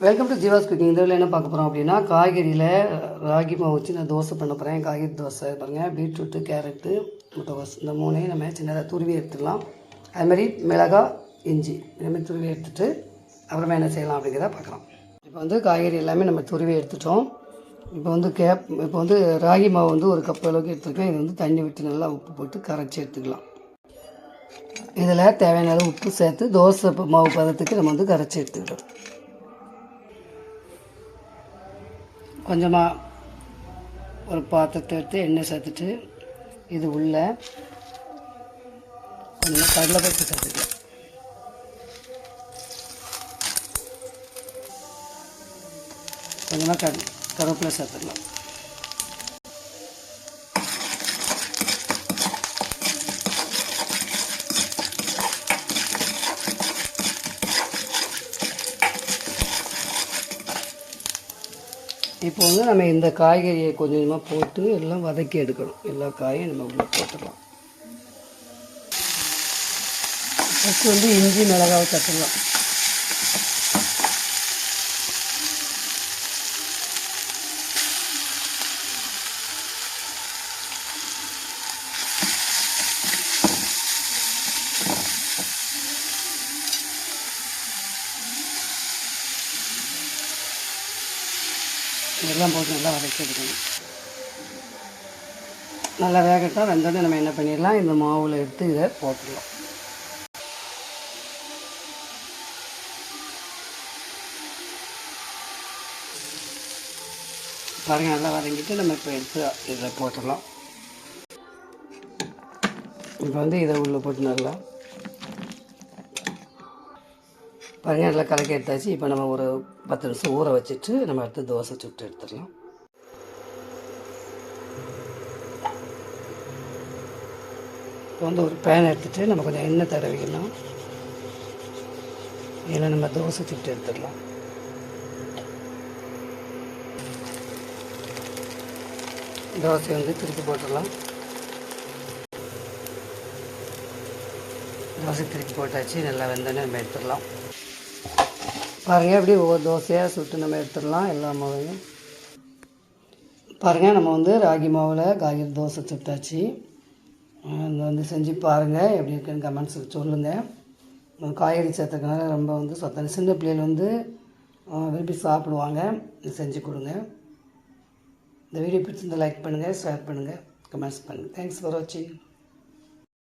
Welcome to Jeeva's cooking. இதில் என்ன பார்க்க போகிறோம் அப்படின்னா, காய்கறியில் ராகி மாவு வச்சு நான் தோசை பண்ண போகிறேன். காய்கறி தோசை பாருங்கள். பீட்ரூட்டு, கேரட்டு, முட்டைகோஸ் இந்த மூணையும் நம்ம சின்னதாக துருவி எடுத்துடலாம். அதுமாதிரி மிளகாய், இஞ்சி இதுமாதிரி துருவி எடுத்துகிட்டு அப்புறமா என்ன செய்யலாம் அப்படிங்கிறத பார்க்கலாம். இப்போ வந்து காய்கறி எல்லாமே நம்ம துருவி எடுத்துட்டோம். இப்போ வந்து ராகி மாவு வந்து ஒரு கப் அளவுக்கு எடுத்துருக்கேன். இது வந்து தண்ணி விட்டு நல்லா உப்பு போட்டு கரைச்சி எடுத்துக்கலாம். இதில் தேவையான அளவு உப்பு சேர்த்து தோசை மாவு பதத்துக்கு நம்ம வந்து கரைச்சி எடுத்துக்கிட்டோம். கொஞ்சமாக ஒரு பாத்திரத்தை எடுத்து எண்ணெய் சேர்த்துட்டு இது உள்ள கொஞ்சமாக கடலைப்பருப்பு சேர்த்துக்கலாம். கொஞ்சமாக கருவேப்பிலை சேர்த்துக்கலாம். இப்போ வந்து நம்ம இந்த காய்கறியை கொஞ்சம் கொஞ்சமாக போட்டு எல்லாம் வதக்கி எடுக்கணும். எல்லா காயும் நம்ம உள்ளே போட்டுடலாம். ஃபஸ்ட்டு வந்து இஞ்சி மிளகாவை தட்டலாம். இதெல்லாம் போட்டு நல்லா வதக்கி எடுக்கணும். நல்லா வேகட்டும். வெந்தோடனே நம்ம என்ன பண்ணிடலாம், இந்த மாவில் எடுத்து இதை போட்டுடலாம். பாருங்கள், நல்லா வதங்கிட்டு நம்ம இப்போ எடுத்து இதில் போட்டுடலாம். இப்போ வந்து இதை உள்ளே போட்டு நல்லா பாருங்கள், நல்லா கலக்கி எடுத்தாச்சு. இப்போ நம்ம ஒரு 10 நிமிஷம் ஊற வச்சுட்டு நம்ம எடுத்து தோசை சுட்டு எடுத்துடலாம். இப்போ வந்து ஒரு பேன் எடுத்துகிட்டு நம்ம கொஞ்சம் எண்ணெய் தடவிக்கலாம். இதில் நம்ம தோசை சுட்டு எடுத்துடலாம். தோசை வந்து திருப்பி போட்டுடலாம். தோசை திருப்பி போட்டாச்சு. நல்லா வெந்தோடனே நம்ம எடுத்துடலாம். பாருங்கள், எப்படி ஒவ்வொரு தோசையாக சுட்டு நம்ம எடுத்துடலாம். எல்லா மாவையும் பாருங்கள். நம்ம வந்து ராகி மாவில் காய்கறி தோசை சுட்டாச்சு. அதை வந்து செஞ்சு பாருங்கள், எப்படி இருக்குன்னு கமெண்ட்ஸுக்கு சொல்லுங்கள். காய்கறி சேர்த்துக்கனால ரொம்ப வந்து சத்தான சின்ன பிள்ளைகள் வந்து விரும்பி சாப்பிடுவாங்க. செஞ்சு கொடுங்க. இந்த வீடியோ பிடிச்சிருந்தால் லைக் பண்ணுங்கள், ஷேர் பண்ணுங்கள், கமெண்ட்ஸ் பண்ணுங்கள். தேங்க்ஸ் ஃபார் வாட்சிங்.